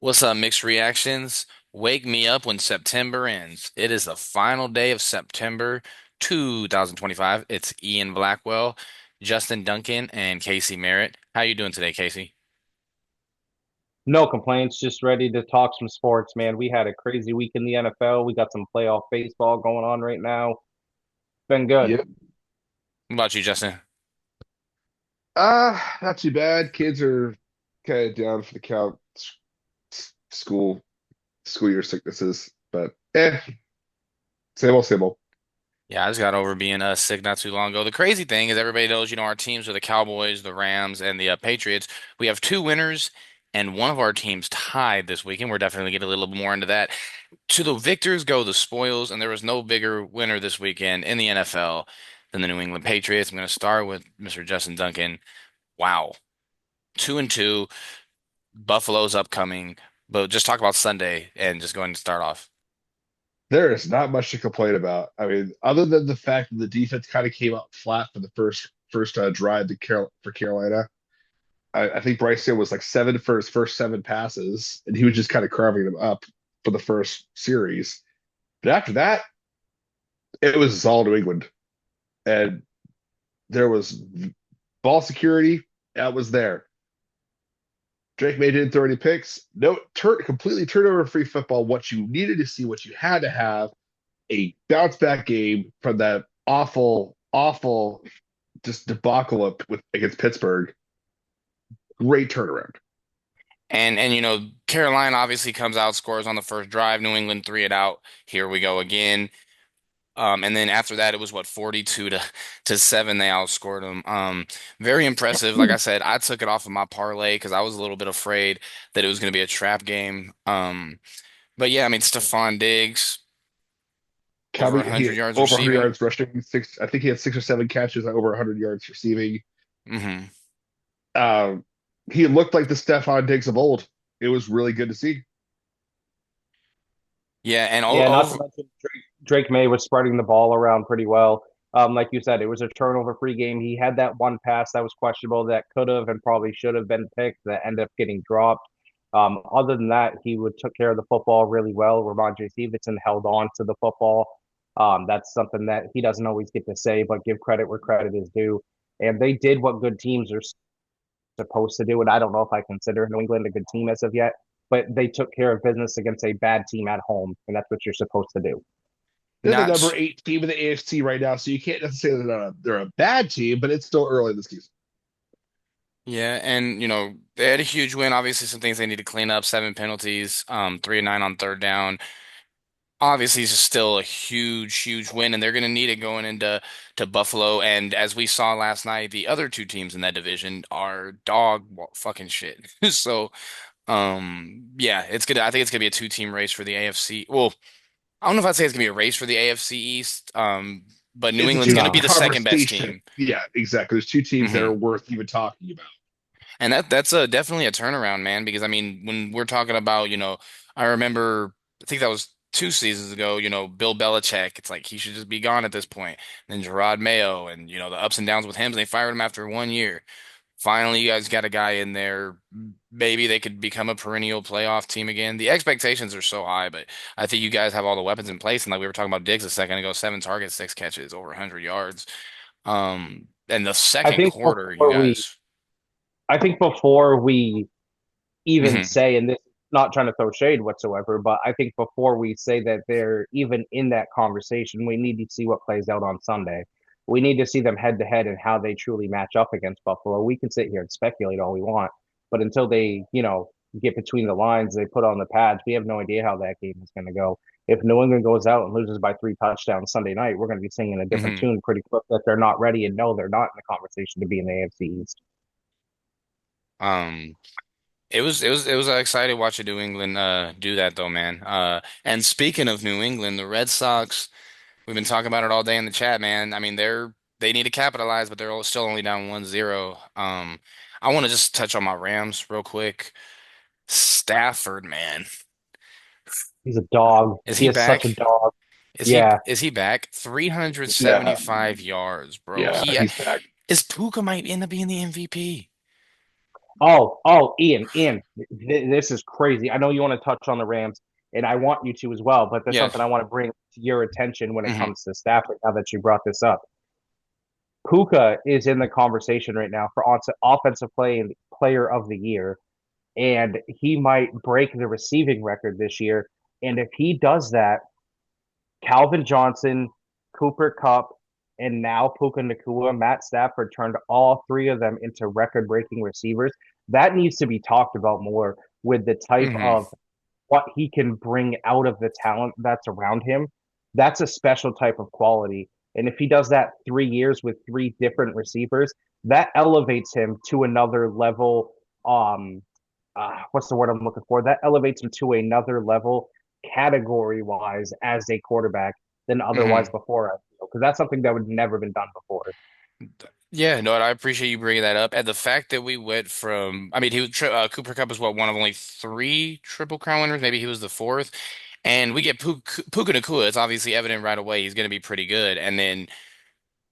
What's up, mixed reactions? Wake me up when September ends. It is the final day of September 2025. It's Ian Blackwell, Justin Duncan, and Casey Merritt. How you doing today, Casey? No complaints, just ready to talk some sports, man. We had a crazy week in the NFL. We got some playoff baseball going on right now. Been good. Yep. What about you, Justin? Not too bad. Kids are kind of down for the count. School, school year sicknesses, but same old, same old. Yeah, I just got over being sick not too long ago. The crazy thing is everybody knows, our teams are the Cowboys, the Rams, and the Patriots. We have two winners, and one of our teams tied this weekend. We're definitely getting a little bit more into that. To the victors go the spoils, and there was no bigger winner this weekend in the NFL than the New England Patriots. I'm going to start with Mr. Justin Duncan. Wow, 2-2. Buffalo's upcoming, but just talk about Sunday and just go ahead and start off. There is not much to complain about. I mean, other than the fact that the defense kind of came up flat for the first drive for Carolina. I think Bryce Young was like seven for his first seven passes, and he was just kind of carving them up for the first series. But after that, it was all New England, and there was ball security. That was there. Drake May didn't throw any picks. No, completely turnover free football. What you needed to see, what you had to have, a bounce back game from that awful, awful just debacle against Pittsburgh. Great turnaround. And Carolina obviously comes out, scores on the first drive. New England three it out. Here we go again. And then after that, it was what 42 to 7. They outscored them. Very impressive. Like I said, I took it off of my parlay because I was a little bit afraid that it was going to be a trap game. But yeah, I mean, Stephon Diggs over Coming, he 100 had yards over 100 receiving. yards rushing. Six, I think he had 6 or 7 catches, over 100 yards receiving. Hmm. Um, he looked like the Stephon Diggs of old. It was really good to see. Yeah, and Yeah, not to over. mention Drake May was spreading the ball around pretty well. Like you said, it was a turnover-free game. He had that one pass that was questionable that could have and probably should have been picked that ended up getting dropped. Other than that, he would took care of the football really well. Ramondre Stevenson held on to the football. That's something that he doesn't always get to say, but give credit where credit is due. And they did what good teams are supposed to do. And I don't know if I consider New England a good team as of yet, but they took care of business against a bad team at home, and that's what you're supposed to do. They're the Not number 8 team in the AFC right now, so you can't necessarily say they're a bad team, but it's still early in the season. Yeah, and they had a huge win. Obviously, some things they need to clean up. Seven penalties, 3 and 9 on third down. Obviously, it's still a huge, huge win, and they're going to need it going into Buffalo. And as we saw last night, the other two teams in that division are fucking shit. So, yeah, it's gonna. I think it's gonna be a two-team race for the AFC. Well, I don't know if I'd say it's gonna be a race for the AFC East. But New It's a England's gonna two-team be No, the second best conversation. team. Yeah, exactly. There's two teams that are Hmm. worth even talking about. And that's a definitely a turnaround, man, because I mean, when we're talking about, I remember I think that was 2 seasons ago, Bill Belichick, it's like he should just be gone at this point. Then Gerard Mayo and the ups and downs with him, and they fired him after 1 year. Finally, you guys got a guy in there. Maybe they could become a perennial playoff team again. The expectations are so high, but I think you guys have all the weapons in place. And like we were talking about Diggs a second ago, 7 targets, 6 catches, over 100 yards. And the I second think quarter, you before we, guys. I think before we even Mhm. say, and this not trying to throw shade whatsoever, but I think before we say that they're even in that conversation, we need to see what plays out on Sunday. We need to see them head to head and how they truly match up against Buffalo. We can sit here and speculate all we want, but until they, get between the lines, they put on the pads, we have no idea how that game is going to go. If New England goes out and loses by 3 touchdowns Sunday night, we're going to be singing a different Mhm. tune pretty quick that they're not ready and no, they're not in the conversation to be in the AFC East. Um, it was exciting watching New England do that though, man. And speaking of New England, the Red Sox, we've been talking about it all day in the chat, man. I mean, they need to capitalize, but still only down 1-0. I want to just touch on my Rams real quick. Stafford, man. He's a dog. Is He he is such a back? dog. Is he Yeah. is he back? Yeah, 375 yards, bro. yeah, He he's back. is Puka might end up being the MVP. Ian, this is crazy. I know you want to touch on the Rams, and I want you to as well, but there's something Yes. I want to bring to your attention when it Hmm. comes to Stafford. Now that you brought this up, Puka is in the conversation right now for offensive player of the year, and he might break the receiving record this year. And if he does that, Calvin Johnson, Cooper Kupp, and now Puka Nacua, Matt Stafford turned all three of them into record-breaking receivers. That needs to be talked about more with the type Hmm. of what he can bring out of the talent that's around him. That's a special type of quality. And if he does that 3 years with three different receivers, that elevates him to another level. What's the word I'm looking for? That elevates him to another level category wise as a quarterback than otherwise Hmm. before. Because that's something that would never been done before. Yeah, no, I appreciate you bringing that up. And the fact that we went from, I mean, Cooper Cup is what, one of only three Triple Crown winners. Maybe he was the fourth. And we get Puka Nacua. It's obviously evident right away he's going to be pretty good. And then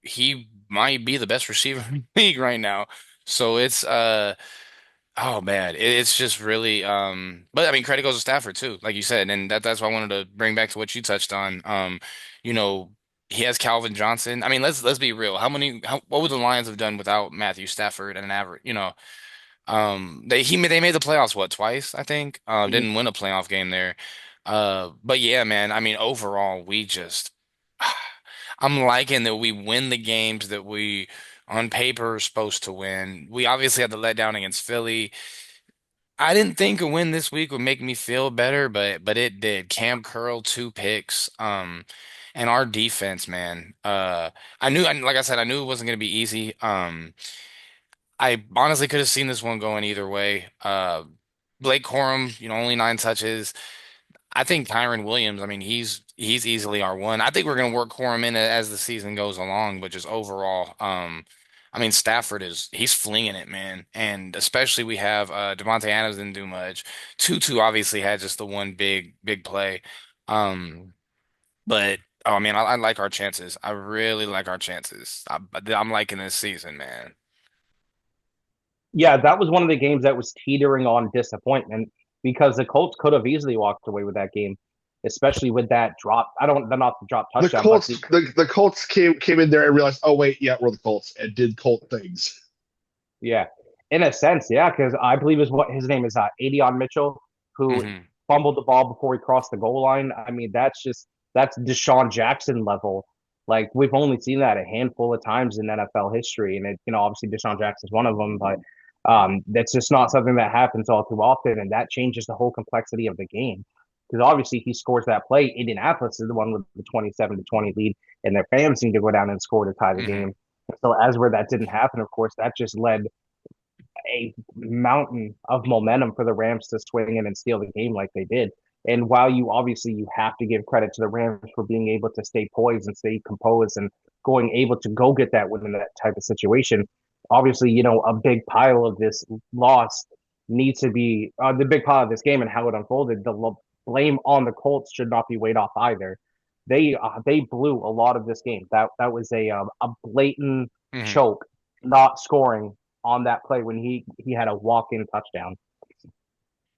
he might be the best receiver in the league right now. So oh man, it's just really but I mean credit goes to Stafford too, like you said, and that's why I wanted to bring back to what you touched on. You know, he has Calvin Johnson. I mean, let's be real. What would the Lions have done without Matthew Stafford and an average, they made the playoffs what, twice, I think. Didn't win a playoff game there. But yeah, man, I mean overall we just I'm liking that we win the games that we on paper are supposed to win. We obviously had the letdown against Philly. I didn't think a win this week would make me feel better, but it did. Cam Curl, two picks. And our defense, man. Like I said, I knew it wasn't gonna be easy. I honestly could have seen this one going either way. Blake Corum, only 9 touches. I think Kyron Williams, I mean, he's easily our one. I think we're gonna work Corum in as the season goes along, but just overall, I mean, Stafford he's flinging it, man. And especially we have Devontae Adams didn't do much. Tutu obviously had just the one big play. Um, but oh man, I like our chances. I really like our chances. I'm liking this season, man. Yeah, that was one of the games that was teetering on disappointment because the Colts could have easily walked away with that game, especially with that drop. I don't, not the drop The touchdown, but Colts, the Colts came in there and realized, oh wait, yeah, we're the Colts, and did Colt things. yeah, in a sense, yeah, because I believe is what his name is, Adion Mitchell, who Hmm. fumbled the ball before he crossed the goal line. I mean, that's Deshaun Jackson level. Like we've only seen that a handful of times in NFL history, and obviously Deshaun Jackson's one of them, but that's just not something that happens all too often, and that changes the whole complexity of the game. Because obviously he scores that play. Indianapolis is the one with the 27-20 lead, and their fans need to go down and score to tie the Hmm. game. So as where that didn't happen, of course, that just led a mountain of momentum for the Rams to swing in and steal the game like they did. And while you have to give credit to the Rams for being able to stay poised and stay composed and going able to go get that win in that type of situation, obviously, a big pile of this loss needs to be the big pile of this game and how it unfolded. The blame on the Colts should not be weighed off either. They blew a lot of this game. That was a blatant Hmm. choke, not scoring on that play when he had a walk-in touchdown.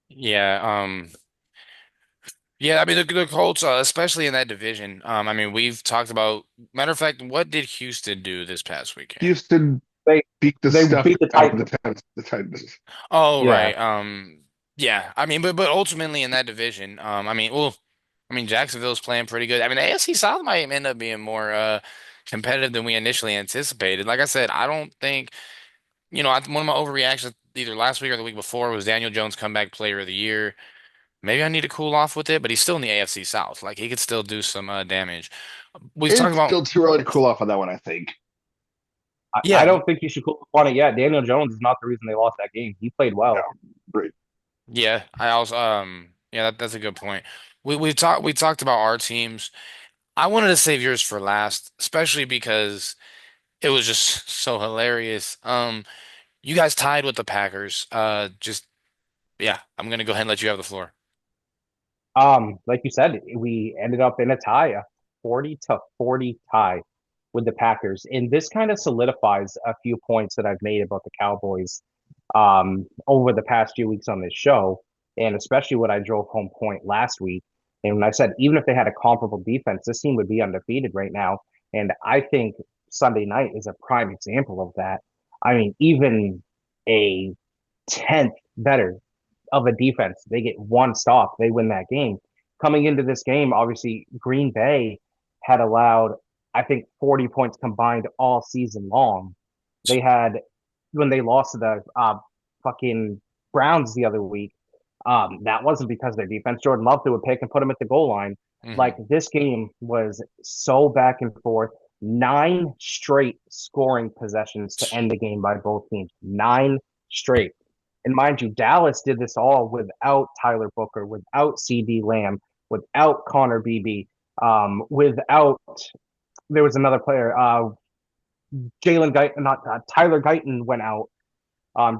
Yeah. Yeah, I mean the Colts, especially in that division. I mean we've talked about. Matter of fact, what did Houston do this past weekend? Houston They beat the they stuff beat the out of Titans. The Titans. Oh, Yeah. right. Yeah. I mean, but ultimately in that division, I mean Jacksonville's playing pretty good. I mean, the AFC South might end up being more competitive than we initially anticipated. Like I said, I don't think, one of my overreactions either last week or the week before was Daniel Jones comeback player of the year. Maybe I need to cool off with it, but he's still in the AFC South. Like he could still do some damage. We've talked It's about, still too early to cool off on that one, I think. I yeah, don't think you should cool on it yet. Daniel Jones is not the reason they lost that game. He played Yeah, well. great. yeah. I also, yeah, that's a good point. We talked about our teams. I wanted to save yours for last, especially because it was just so hilarious. You guys tied with the Packers. Just yeah, I'm gonna go ahead and let you have the floor. Like you said, we ended up in a tie, a 40-40 tie with the Packers. And this kind of solidifies a few points that I've made about the Cowboys. over the past few weeks on this show, and especially what I drove home point last week. And when I said even if they had a comparable defense, this team would be undefeated right now. And I think Sunday night is a prime example of that. I mean, even a tenth better of a defense, they get one stop, they win that game. Coming into this game, obviously Green Bay had allowed, I think, 40 points combined all season long. They had when they lost to the fucking Browns the other week. That wasn't because of their defense. Jordan Love threw a pick and put him at the goal line. Like Hmm. this game was so back and forth. Nine straight scoring possessions to end the game by both teams. Nine straight. And mind you, Dallas did this all without Tyler Booker, without CD Lamb, without Connor Beebe, without there was another player, Jalen Guyton, not Tyler Guyton went out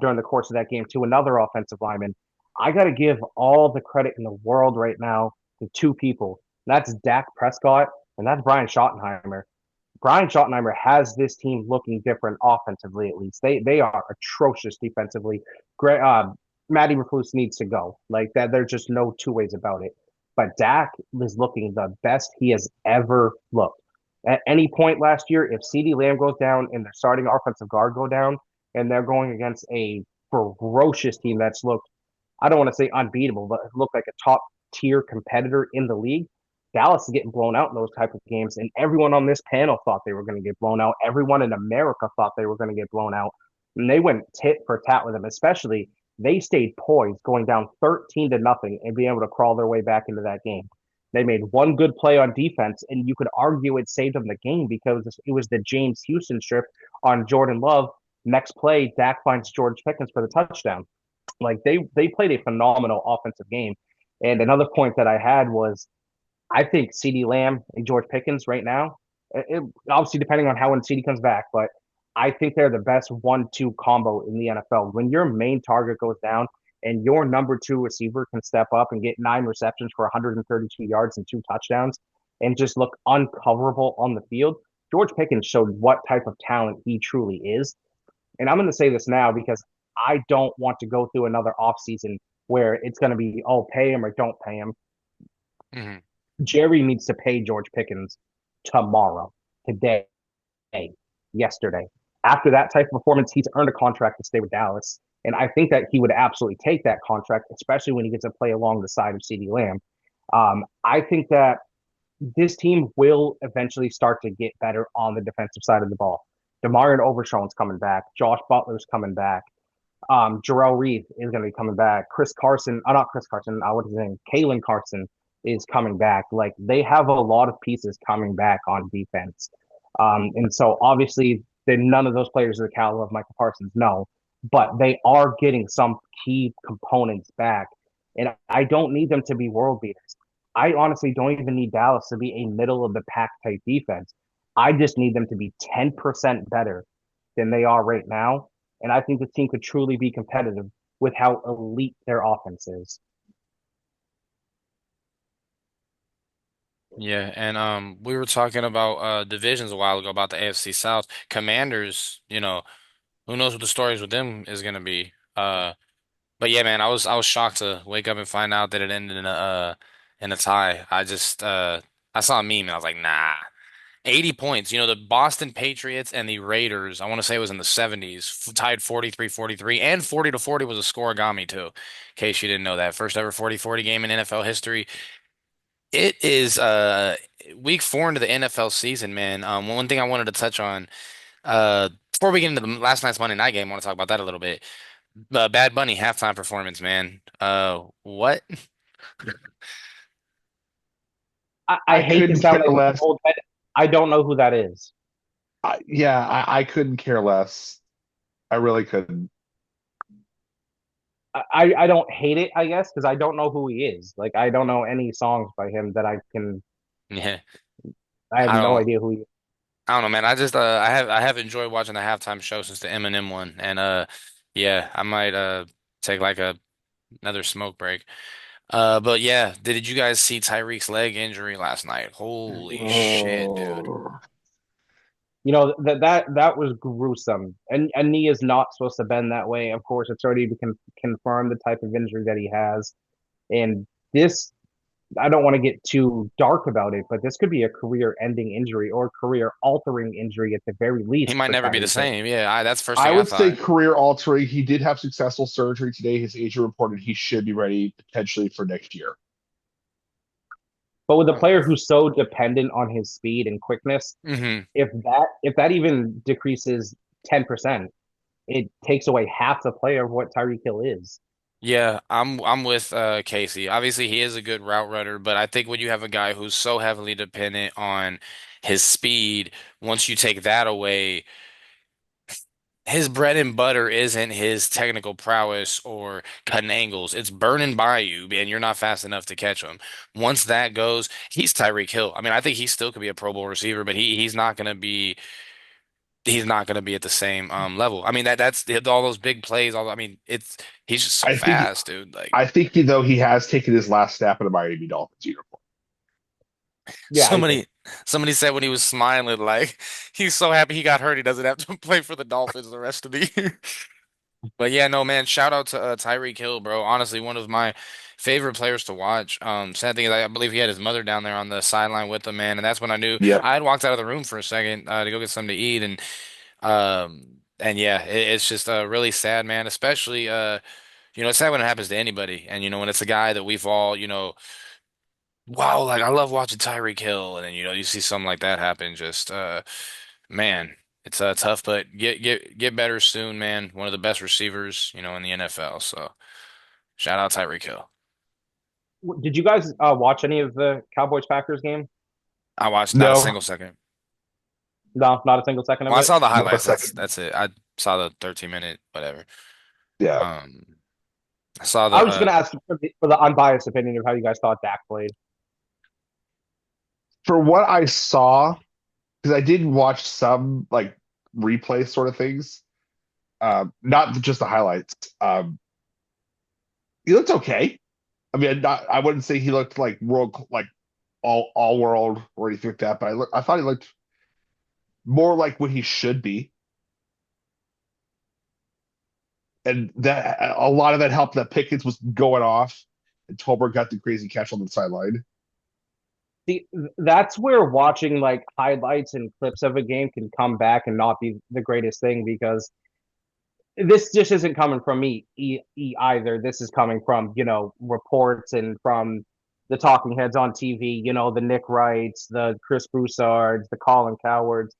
during the course of that game to another offensive lineman. I got to give all the credit in the world right now to two people. That's Dak Prescott and that's Brian Schottenheimer. Brian Schottenheimer has this team looking different offensively, at least. They are atrocious defensively. Great, Matty Recluse needs to go. Like that, there's just no two ways about it. But Dak is looking the best he has ever looked. At any point last year, if CD Lamb goes down and their starting offensive guard go down, and they're going against a ferocious team that's looked, I don't want to say unbeatable, but looked like a top tier competitor in the league. Dallas is getting blown out in those type of games, and everyone on this panel thought they were going to get blown out. Everyone in America thought they were going to get blown out, and they went tit for tat with them. Especially, they stayed poised, going down 13-0, and being able to crawl their way back into that game. They made one good play on defense, and you could argue it saved them the game because it was the James Houston strip on Jordan Love. Next play, Dak finds George Pickens for the touchdown. Like they played a phenomenal offensive game. And another point that I had was I think CD Lamb and George Pickens right now, obviously depending on how when CD comes back, but I think they're the best 1-2 combo in the NFL. When your main target goes down and your number two receiver can step up and get 9 receptions for 132 yards and 2 touchdowns and just look uncoverable on the field, George Pickens showed what type of talent he truly is. And I'm going to say this now because I don't want to go through another offseason where it's going to be, oh, pay him or don't pay him. Hmm. Jerry needs to pay George Pickens tomorrow, today, yesterday. After that type of performance, he's earned a contract to stay with Dallas. And I think that he would absolutely take that contract, especially when he gets to play along the side of CD Lamb. I think that this team will eventually start to get better on the defensive side of the ball. Demarion Overshown's coming back. Josh Butler's coming back. Jarrell Reed is going to be coming back. Chris Carson, not Chris Carson, what's his name? Kalen Carson is coming back. Like they have a lot of pieces coming back on defense. And so obviously none of those players are the caliber of Michael Parsons, no, but they are getting some key components back. And I don't need them to be world beaters. I honestly don't even need Dallas to be a middle of the pack type defense. I just need them to be 10% better than they are right now, and I think the team could truly be competitive with how elite their offense is. Yeah, and we were talking about divisions a while ago about the AFC South. Commanders, who knows what the stories with them is gonna be. But yeah, man, I was shocked to wake up and find out that it ended in a tie. I saw a meme and I was like, nah. 80 points. The Boston Patriots and the Raiders, I want to say it was in the 70s, tied 43-43, and 40-40 was a scoregami too. In case you didn't know that. First ever 40-40 game in NFL history. It is week 4 into the NFL season, man. One thing I wanted to touch on before we get into the last night's Monday night game, I want to talk about that a little bit. Bad Bunny halftime performance, man. What? I I hate to couldn't sound care like an less. old head. I don't know who that is. Yeah, I couldn't care less. I really couldn't. I don't hate it, I guess, because I don't know who he is. Like I don't know any songs by him that I can. Yeah. I have I no don't idea who he is. I don't know, man. I have enjoyed watching the halftime show since the Eminem one. And yeah, I might take like another smoke break. But yeah, did you guys see Tyreek's leg injury last night? Holy shit, dude. Oh. That was gruesome, and a knee is not supposed to bend that way. Of course, it's already been confirmed the type of injury that he has, and this I don't want to get too dark about it, but this could be a career-ending injury or career-altering injury at the very He least might for never be the Tyreek Hill. same. Yeah, that's the first I thing I would say thought. career altering. He did have successful surgery today. His agent reported he should be ready potentially for next year. But with a Uh, player who's so dependent on his speed and quickness, hmm if that even decreases 10%, it takes away half the player of what Tyreek Hill is. Yeah, I'm with Casey. Obviously, he is a good route runner, but I think when you have a guy who's so heavily dependent on his speed, once you take that away, his bread and butter isn't his technical prowess or cutting angles. It's burning by you, and you're not fast enough to catch him. Once that goes, he's Tyreek Hill. I mean, I think he still could be a Pro Bowl receiver, but he's not gonna be at the same level. I mean that's all those big plays. I mean, he's just so I think fast, dude. Like I think though he has taken his last snap in a Miami Dolphins uniform. Yeah, I think. somebody somebody said when he was smiling, like he's so happy he got hurt, he doesn't have to play for the Dolphins the rest of the year. But yeah, no, man, shout out to Tyreek Hill, bro. Honestly, one of my favorite players to watch. Sad thing is, I believe he had his mother down there on the sideline with him, man, and that's when I knew Yep. I had walked out of the room for a second to go get something to eat, and yeah, it's just really sad, man. Especially it's sad when it happens to anybody, and when it's a guy that we've all, wow, like I love watching Tyreek Hill, and then you see something like that happen, just man. It's tough, but get better soon, man. One of the best receivers, in the NFL. So shout out Tyreek Hill. Did you guys watch any of the Cowboys Packers game? I watched not a No, single second. No, not a single second of Well, I it. saw the not a highlights. That's second. that's it. I saw the 13-minute whatever. Yeah. Um, I saw I the was just gonna ask for the unbiased opinion of how you guys thought Dak played. For what I saw, because I did watch some like replay sort of things, not just the highlights. He looked okay. I mean, I wouldn't say he looked like like all world or anything like that, but I thought he looked more like what he should be, and that a lot of that helped that Pickens was going off, and Tolbert got the crazy catch on the sideline. See, that's where watching like highlights and clips of a game can come back and not be the greatest thing because this just isn't coming from me either. This is coming from, reports and from the talking heads on TV, the Nick Wrights, the Chris Broussards, the Colin Cowards.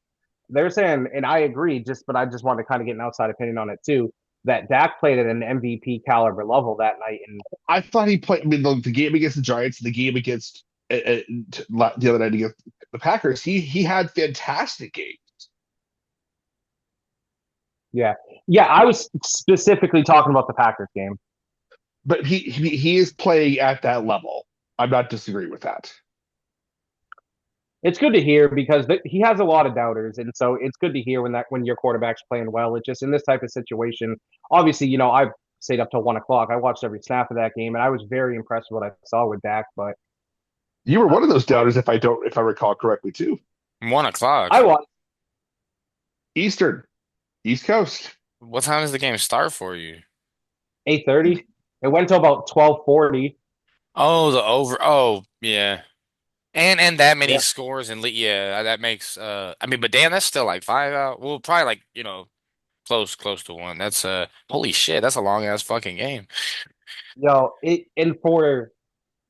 They're saying, and I agree, but I just want to kind of get an outside opinion on it too, that Dak played at an MVP caliber level that night. And I thought he played. I mean, the game against the Giants, the game against the other night against the Packers, he had fantastic games. yeah, yeah, I was specifically talking about the Packers game. But he is playing at that level. I'm not disagreeing with that. It's good to hear because he has a lot of doubters, and so it's good to hear when your quarterback's playing well. It's just in this type of situation. Obviously, I've stayed up till 1 o'clock. I watched every snap of that game, and I was very impressed with what I saw with Dak. But You were uh, one of those doubters, if I recall correctly, too. 1 o'clock. I watched Eastern, East Coast. What time does the game start for you? 8:30. It went to about 12:40. Oh, the over. Oh, yeah. And that many Yeah, scores and yeah, that makes I mean, but damn, that's still like 5 out. Well, probably like, close to one. That's holy shit, that's a long ass fucking game. and for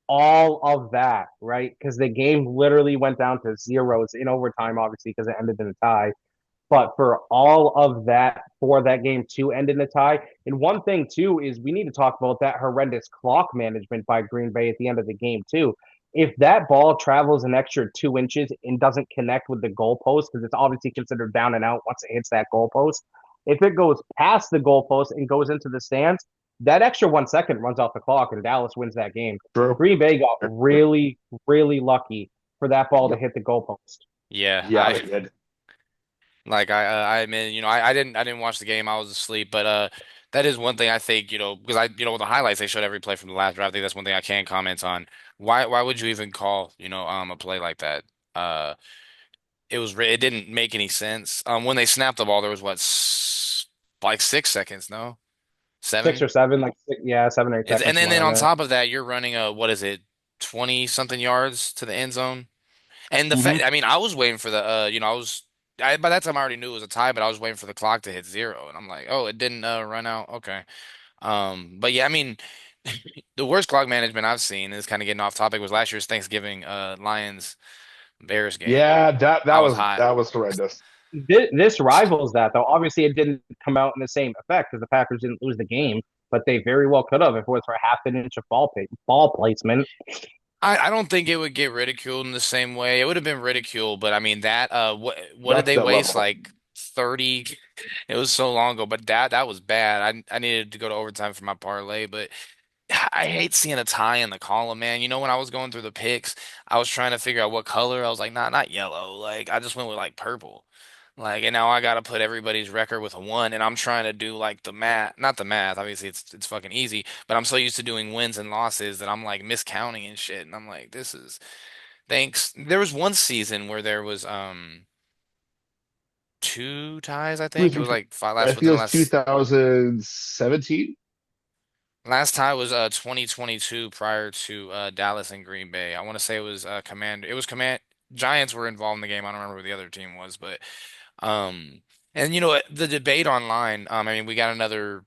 all of that, right? Because the game literally went down to zeros in overtime, obviously, because it ended in a tie. But for all of that, for that game to end in a tie, and one thing too is we need to talk about that horrendous clock management by Green Bay at the end of the game too. If that ball travels an extra 2 inches and doesn't connect with the goalpost, because it's obviously considered down and out once it hits that goalpost, if it goes past the goalpost and goes into the stands, that extra 1 second runs off the clock and Dallas wins that game. True. Green Bay got really, really lucky for that ball to Yep. hit the goalpost. Yeah, Yeah, they did. like I admit, I didn't watch the game. I was asleep, but that is one thing I think, because with the highlights they showed every play from the last drive. I think that's one thing I can comment on. Why would you even call, a play like that? Uh it didn't make any sense. When they snapped the ball, there was like 6 seconds, no? Six 7? or seven, like yeah, 7 or 8 It's, seconds, and then, something then like on that. top of that, you're running a, what is it, 20 something yards to the end zone. And the fact, Hmm. I mean, I was waiting for the, by that time I already knew it was a tie, but I was waiting for the clock to hit 0. And I'm like, oh, it didn't run out. Okay. But yeah, I mean, the worst clock management I've seen is kind of getting off topic was last year's Thanksgiving Lions Bears game. Yeah, that I that was was hot. that was horrendous. This rivals that, though. Obviously, it didn't come out in the same effect because the Packers didn't lose the game, but they very well could have if it was for half an inch of ball placement. I don't think it would get ridiculed in the same way. It would have been ridiculed, but I mean that what did Not to they that waste level. like 30? It was so long ago, but that was bad. I needed to go to overtime for my parlay, but I hate seeing a tie in the column, man. You know, when I was going through the picks, I was trying to figure out what color. I was like, nah, not yellow. Like I just went with like purple. Like, and now I gotta put everybody's record with a 1, and I'm trying to do like the math, not the math. Obviously, it's fucking easy, but I'm so used to doing wins and losses that I'm like miscounting and shit. And I'm like, this is thanks. There was one season where there was 2 ties. I It was, think it was like five I last think it within the was last 2017. last tie was 2022 prior to Dallas and Green Bay. I want to say it was Command. It was Command. Giants were involved in the game. I don't remember who the other team was, but um. And you know what? The debate online, I mean, we got another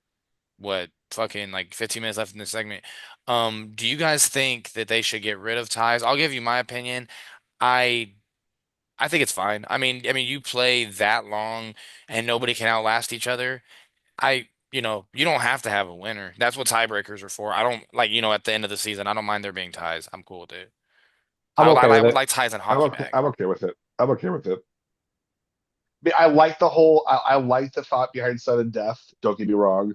what fucking like 15 minutes left in this segment. Do you guys think that they should get rid of ties? I'll give you my opinion. I I think it's fine. I mean, you play that long and nobody can outlast each other. You don't have to have a winner. That's what tiebreakers are for. I don't like, at the end of the season, I don't mind there being ties. I'm cool with it. I'm okay I with would it. like ties in hockey back. I'm okay with it. I'm okay with it. I like the whole. I like the thought behind sudden death. Don't get me wrong,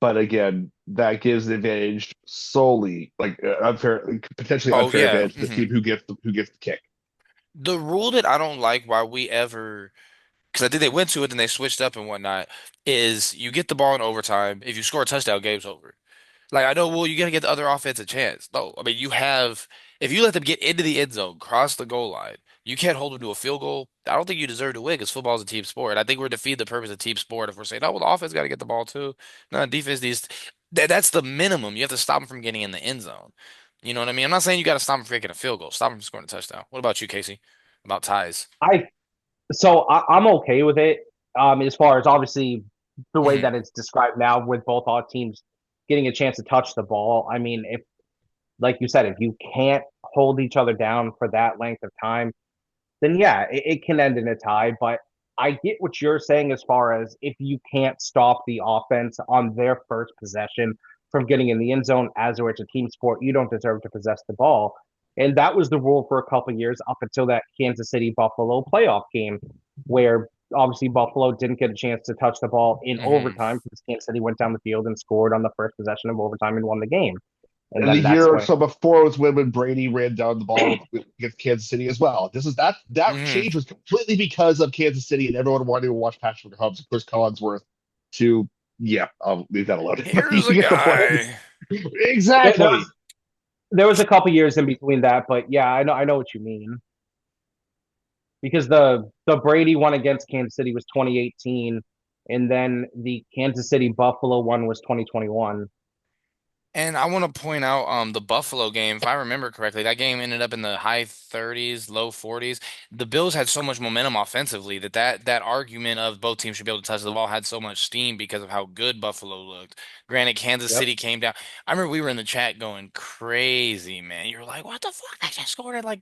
but again, that gives the advantage solely, like unfair, potentially Oh unfair yeah. advantage to the team who gets the kick. The rule that I don't like why we ever because I think they went to it and they switched up and whatnot, is you get the ball in overtime. If you score a touchdown, game's over. Like I know, well, you gotta get the other offense a chance. No, I mean if you let them get into the end zone, cross the goal line, you can't hold them to a field goal. I don't think you deserve to win because football is a team sport. I think we're defeating the purpose of team sport if we're saying, oh, well, the offense got to get the ball too. No, defense needs. That's the minimum. You have to stop them from getting in the end zone. You know what I mean? I'm not saying you got to stop them from making a field goal. Stop them from scoring a touchdown. What about you, Casey? About ties? I I'm okay with it. As far as obviously the way Hmm. that it's described now, with both our teams getting a chance to touch the ball. I mean, if like you said, if you can't hold each other down for that length of time, then yeah, it can end in a tie. But I get what you're saying as far as if you can't stop the offense on their first possession from getting in the end zone, as it's a team sport, you don't deserve to possess the ball. And that was the rule for a couple of years up until that Kansas City Buffalo playoff game, where obviously Buffalo didn't get a chance to touch the ball in Hmm. overtime because Kansas City went down the field and scored on the first possession of overtime and won the game. And And the then that's year or when, so before was when Brady ran down the ball with against Kansas City as well. This is that Hmm. change was completely because of Kansas City and everyone wanting to watch Patrick Mahomes and Chris Collinsworth. To yeah, I'll leave that alone. But you Here's a get the point. guy. there Exactly. was there was a couple years in between that, but yeah, I know what you mean. Because the Brady one against Kansas City was 2018, and then the Kansas City Buffalo one was 2021. And I want to point out the Buffalo game, if I remember correctly, that game ended up in the high 30s, low 40s. The Bills had so much momentum offensively that argument of both teams should be able to touch the ball had so much steam because of how good Buffalo looked. Granted, Kansas Yep. City came down. I remember we were in the chat going crazy, man. You were like, "What the fuck? I just scored at like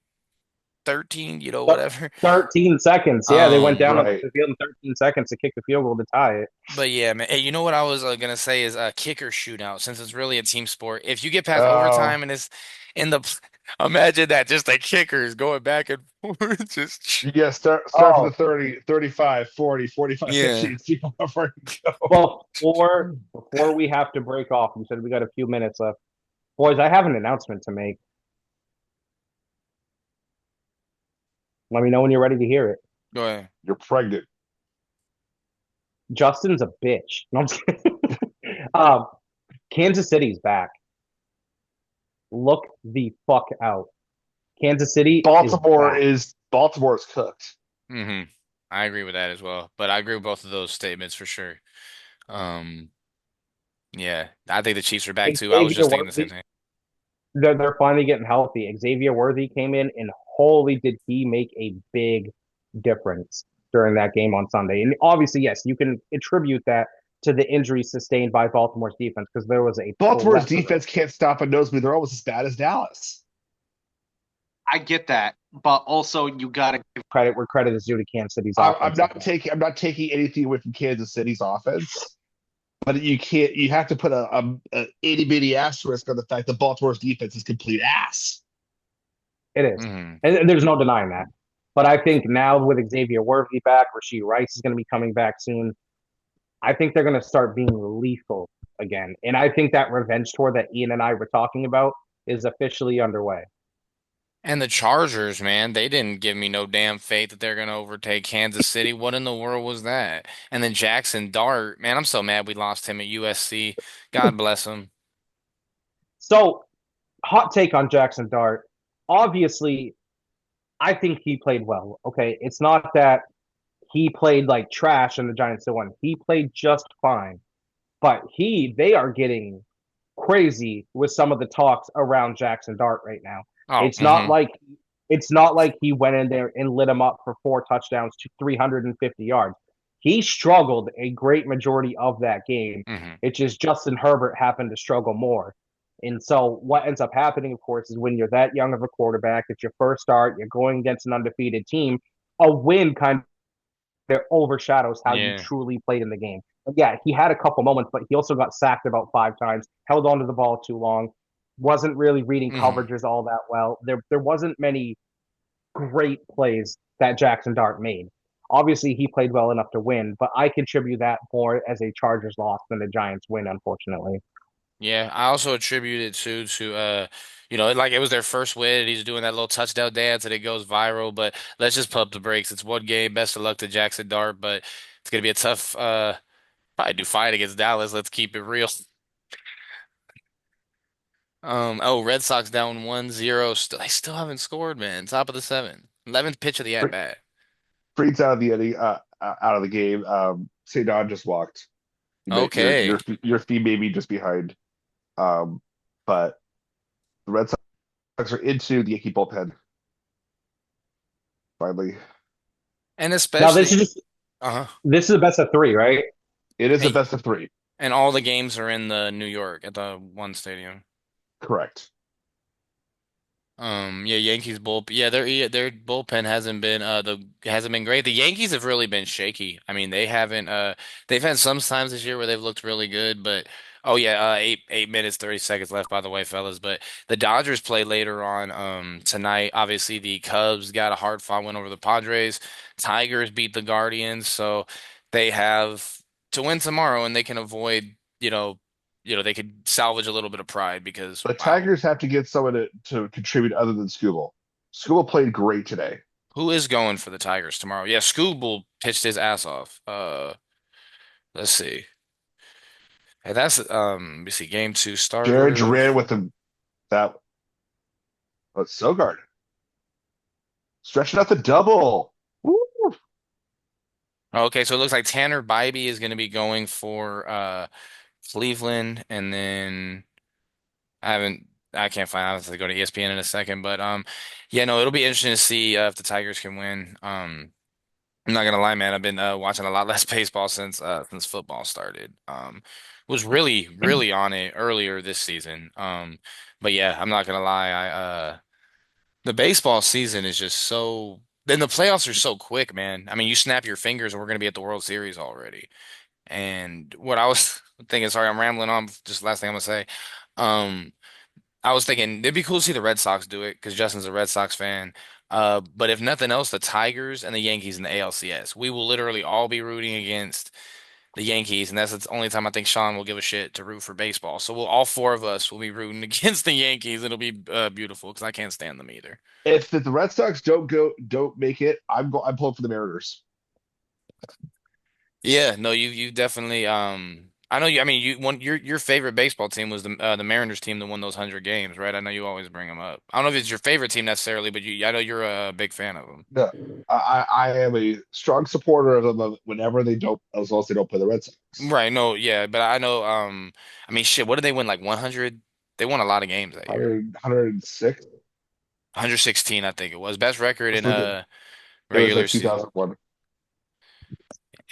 13, Th- whatever." 13 seconds. Yeah, they went Um, down on Right. the field in 13 seconds to kick the field goal to tie it. But yeah, man. Hey, you know what I was gonna say is a kicker shootout since it's really a team sport. If you get past Uh, overtime and it's in the, imagine that just the kickers going back and forth, just you get start from the Oh, 30, 35, 40, 45, 50, yeah. and see how far you go. well, before we have to break off, you said we got a few minutes left. Boys, I have an announcement to make. Let me know when you're ready to hear it. Go ahead. You're pregnant. Justin's a bitch. No, I'm just kidding. um, Kansas City's back. Look the fuck out. Kansas City is back. Baltimore is cooked. hmm I agree with that as well. But I agree with both of those statements for sure. Um, yeah, I think the Chiefs are back too. I was Xavier just thinking the same Worthy, thing. they're finally getting healthy. Xavier Worthy came in, and holy did he make a big difference during that game on Sunday. And obviously, yes, you can attribute that to the injuries sustained by Baltimore's defense because there was a Baltimore's plethora. defense can't stop a nosebleed. They're almost as bad as Dallas. I get that, but also you gotta give Credit where credit is due to Kansas City's offense as well. I'm not taking anything away from Kansas City's offense, but you can't. You have to put a itty bitty asterisk on the fact that Baltimore's defense is complete ass. It is. hmm And there's no denying that. But I think now with Xavier Worthy back, Rashee Rice is going to be coming back soon. I think they're going to start being lethal again. And I think that revenge tour that Ian and I were talking about is officially underway. And the Chargers, man, they didn't give me no damn faith that they're gonna overtake Kansas City. What in the world was that? And then Jackson Dart, man, I'm so mad we lost him at USC. God bless him. So, hot take on Jackson Dart. Obviously, I think he played well. Okay. It's not that he played like trash and the Giants still won. He played just fine. But they are getting crazy with some of the talks around Jackson Dart right now. Oh, It's not like it's not like he went in there and lit him up for 4 touchdowns to 350 yards. He struggled a great majority of that game. hmm It's just Justin Herbert happened to struggle more. And so what ends up happening, of course, is when you're that young of a quarterback, it's your first start, you're going against an undefeated team, a win kind that overshadows how you Yeah. truly played in the game. But yeah, he had a couple moments, but he also got sacked about 5 times, held onto the ball too long, wasn't really reading hmm coverages all that well. There wasn't many great plays that Jackson Dart made. Obviously, he played well enough to win, but I contribute that more as a Chargers loss than a Giants win, unfortunately. Yeah, I also attribute it to like it was their first win and he's doing that little touchdown dance and it goes viral, but let's just pump the brakes. It's one game. Best of luck to Jackson Dart, but it's gonna be a tough probably do fight against Dallas. Let's keep it real. Red Sox down 1-0. They still haven't scored, man. Top of the seven. 11th pitch of the at bat. Freed's out of the inning, out of the game. St. Don just walked. Okay. Your fee may be just behind. But the Red Sox are into the Yankee bullpen finally. And Now especially uh-huh. this is the best of three, right? It is a Hey, best of three. and all the games are in the New York at the one stadium. Correct. Yeah, Yankees their bullpen hasn't been great. The Yankees have really been shaky. I mean, they haven't they've had some times this year where they've looked really good, but oh yeah, 8 minutes 30 seconds left by the way, fellas. But the Dodgers play later on tonight. Obviously, the Cubs got a hard fought win over the Padres. Tigers beat the Guardians, so they have to win tomorrow and they can avoid, they could salvage a little bit of pride because The wow. Tigers have to get someone to contribute other than Skubal. Skubal played great today. Who is going for the Tigers tomorrow? Yeah, Scooble pitched his ass off. Let's see. Hey, that's let me see. Game two Jared ran starters. with them that but Sogard stretching out the double. Woo! Okay, so it looks like Tanner Bybee is going to be going for Cleveland, and then I can't find. I have to go to ESPN in a second, but yeah, no, it'll be interesting to see if the Tigers can win. I'm not gonna lie, man. I've been watching a lot less baseball since football started. Was really, really on it earlier this season. But yeah, I'm not gonna lie. The baseball season is just so. Then the playoffs are so quick, man. I mean, you snap your fingers and we're gonna be at the World Series already. And what I was thinking, sorry, I'm rambling on. Just last thing I'm gonna say. Um, I was thinking it'd be cool to see the Red Sox do it because Justin's a Red Sox fan. But if nothing else, the Tigers and the Yankees in the ALCS. We will literally all be rooting against the Yankees, and that's the only time I think Sean will give a shit to root for baseball. So we'll all four of us will be rooting against the Yankees. It'll be beautiful because I can't stand them either. If the Red Sox don't make it, I'm pulling for the Mariners. Yeah, no, you definitely I know you. I mean, your favorite baseball team was the Mariners team that won those 100 games, right? I know you always bring them up. I don't know if it's your favorite team necessarily, but I know you're a big fan of them. No, I am a strong supporter of them whenever they don't, as long as they don't play the Red Sox. Right? No, yeah, but I know. I mean, shit. What did they win? Like 100? They won a lot of games that year. 106. 116, I think it was. Best record Let's in look at a it was regular like season, 2001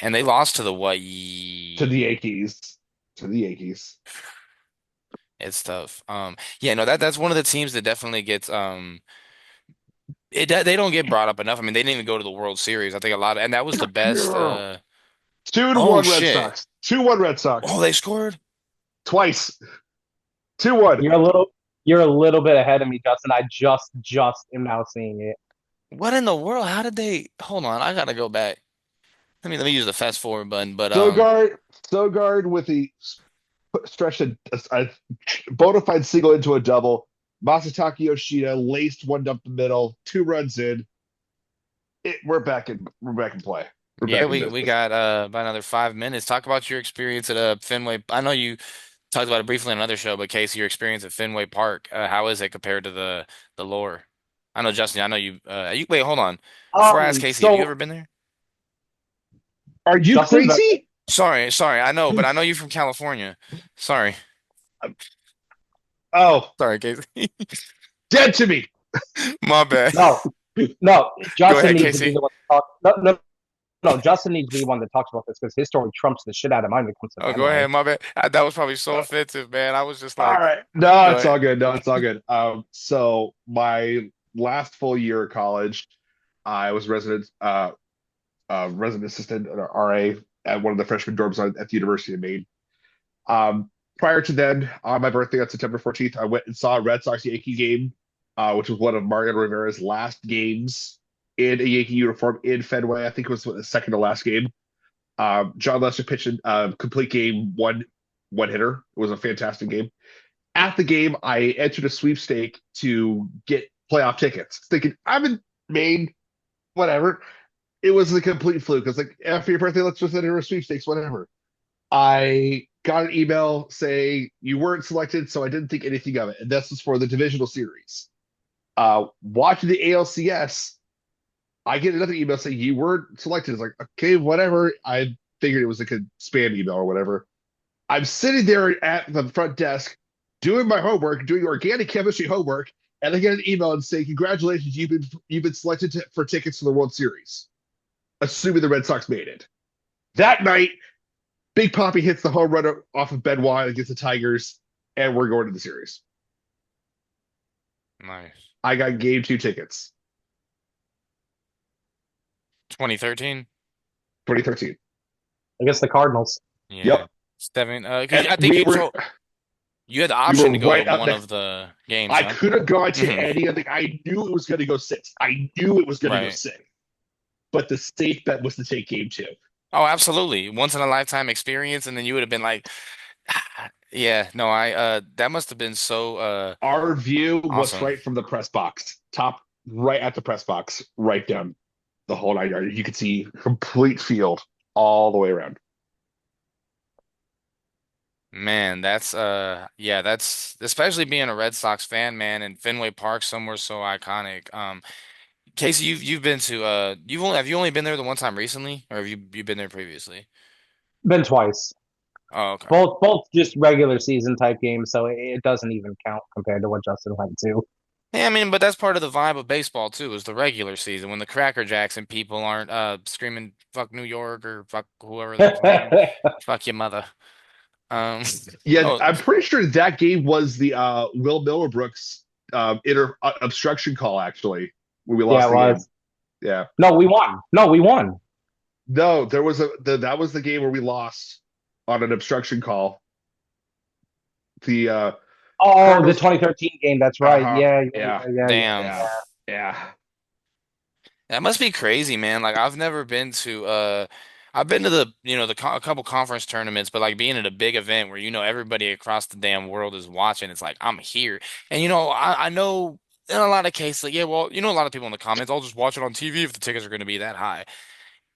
and they lost to the what? to the Yankees. To the Yankees. It's tough. Yeah, no, that's one of the teams that definitely gets they don't get brought up enough. I mean, they didn't even go to the World Series. I think a lot of, and that was the best. Yeah. Two to Oh one Red shit! Sox. 2-1 Red Oh, Sox. they scored. Twice. 2-1. You're a little bit ahead of me, Justin. I just am now seeing it. What in the world? How did they? Hold on, I gotta go back. Let me use the fast forward button. But Sogard with the stretched a bona fide single into a double. Masataka Yoshida laced one up the middle, 2 runs in. We're back in play. We're yeah, back in we business. got about another 5 minutes. Talk about your experience at Fenway. I know you talked about it briefly on another show, but Casey, your experience at Fenway Park, how is it compared to the lore? I know Justin. I know you. Wait, hold on. Before I ask Casey, have you ever So been there? Are you Justin's crazy? Sorry. I know, but I know you're from California. Sorry, Oh, sorry, Casey. dead to me. My bad. no, no. Go Justin ahead, needs to be Casey. the one to talk. No, no, no. Justin needs to be the one that talks about this because his story trumps the shit out of mine when it comes to Oh, go Fenway. ahead. My bad. That was probably so offensive, man. I was just All like, right. No, go it's ahead. all good. No, it's all good. So my last full year of college, I was resident assistant or RA at one of the freshman dorms at the University of Maine. Prior to then, on my birthday on September 14th, I went and saw a Red Sox Yankee game, which was one of Mariano Rivera's last games in a Yankee uniform in Fenway. I think it was the second to last game. John Lester pitched a complete game, one hitter. It was a fantastic game. At the game, I entered a sweepstake to get playoff tickets, thinking I'm in Maine, whatever. It was a complete fluke. It's like after your birthday, let's just enter a sweepstakes, whatever. I got an email saying you weren't selected, so I didn't think anything of it. And this was for the divisional series. Watching the ALCS, I get another email saying you weren't selected. It's like, okay, whatever. I figured it was like a spam email or whatever. I'm sitting there at the front desk doing my homework, doing organic chemistry homework, and I get an email and say, congratulations, you've been selected for tickets to the World Series, assuming the Red Sox made it. That night, Big Poppy hits the home run off of Benoit against the Tigers, and we're going to the series. Nice. I got game 2 tickets, 2013. 2013. I guess the Cardinals. Yeah. Yep. Steven, 'cause And I think you had the we were option to go to right up one next. of the games, I huh? could have gone to Hmm. any. I knew it was going to go 6. I knew it was going to go Right. 6. But the safe bet was to take game 2. Oh, absolutely. Once in a lifetime experience, and then you would have been like, yeah, no, I that must have been so Our view was awesome. right from the press box, top right at the press box, right down the whole 9 yards. You could see complete field all the way around. Man, that's yeah, that's especially being a Red Sox fan, man, and Fenway Park somewhere so iconic. Casey, you've been to have you only been there the one time recently, or have you been there previously? Been twice. Oh, okay. Both just regular season type games, so it doesn't even count compared to what Justin went to. Yeah, I mean, but that's part of the vibe of baseball too, is the regular season when the Cracker Jacks and people aren't screaming "fuck New York" or "fuck whoever they're playing," "fuck your mother." Um, Yeah, no, I'm pretty sure that game was the Will Miller Brooks inter obstruction call actually when we Yeah, lost it the game. was. Yeah. No, we won. No, we won. No, there was that was the game where we lost on an obstruction call. The Oh, the Cardinals. 2013 game. That's right. Uh-huh. Yeah, Yeah. damn. Yeah. Yeah. That must be crazy, man. Like I've been to a couple conference tournaments, but like being at a big event where everybody across the damn world is watching, it's like I'm here. And I know in a lot of cases, like, yeah, well, a lot of people in the comments, I'll just watch it on TV if the tickets are going to be that high.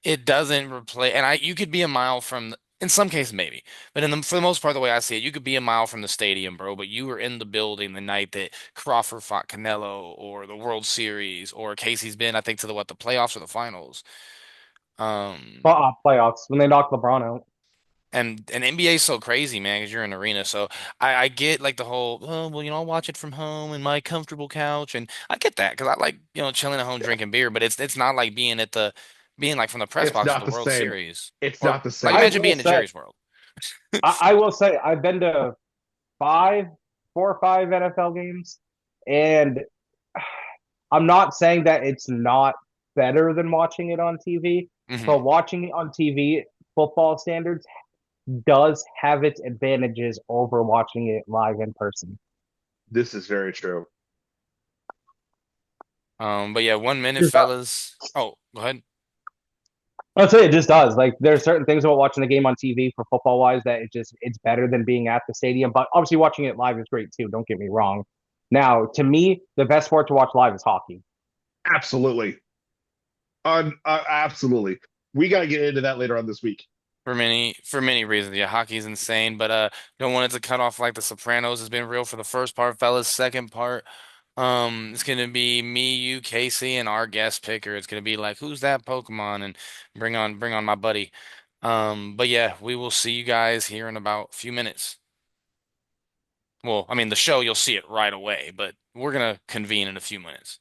It doesn't replace, and you could be a mile from In some cases, maybe, but for the most part, the way I see it, you could be a mile from the stadium, bro, but you were in the building the night that Crawford fought Canelo, or the World Series, or Casey's been, I think, to the playoffs or the finals. Um, Playoffs when they knocked LeBron out. and NBA is so crazy, man, because you're in an arena. So I get like the whole, oh, well, I'll watch it from home in my comfortable couch, and I get that because I like chilling at home drinking beer, but it's not like being like from the press It's box for not the the World same. Series, It's or not the like I same. imagine will being in say, Jerry's World. I will say, I've been to five, 4 or 5 NFL games, and I'm not saying that it's not better than watching it on TV, Hmm. but watching it on TV, football standards, does have its advantages over watching it live in person. This is very true. But yeah, 1 minute, Just fellas. Oh, go ahead. I'd say it just does. Like there's certain things about watching the game on TV for football wise that it's better than being at the stadium. But obviously watching it live is great too. Don't get me wrong. Now, to me, the best sport to watch live is hockey. Absolutely. Absolutely. We got to get into that later on this week. For many reasons. Yeah, hockey's insane, but don't want it to cut off like The Sopranos has been real for the first part, fellas. Second part, it's gonna be me, you, Casey, and our guest picker. It's gonna be like, who's that Pokemon? And bring on my buddy. But yeah, we will see you guys here in about a few minutes. Well, I mean, the show you'll see it right away, but we're gonna convene in a few minutes.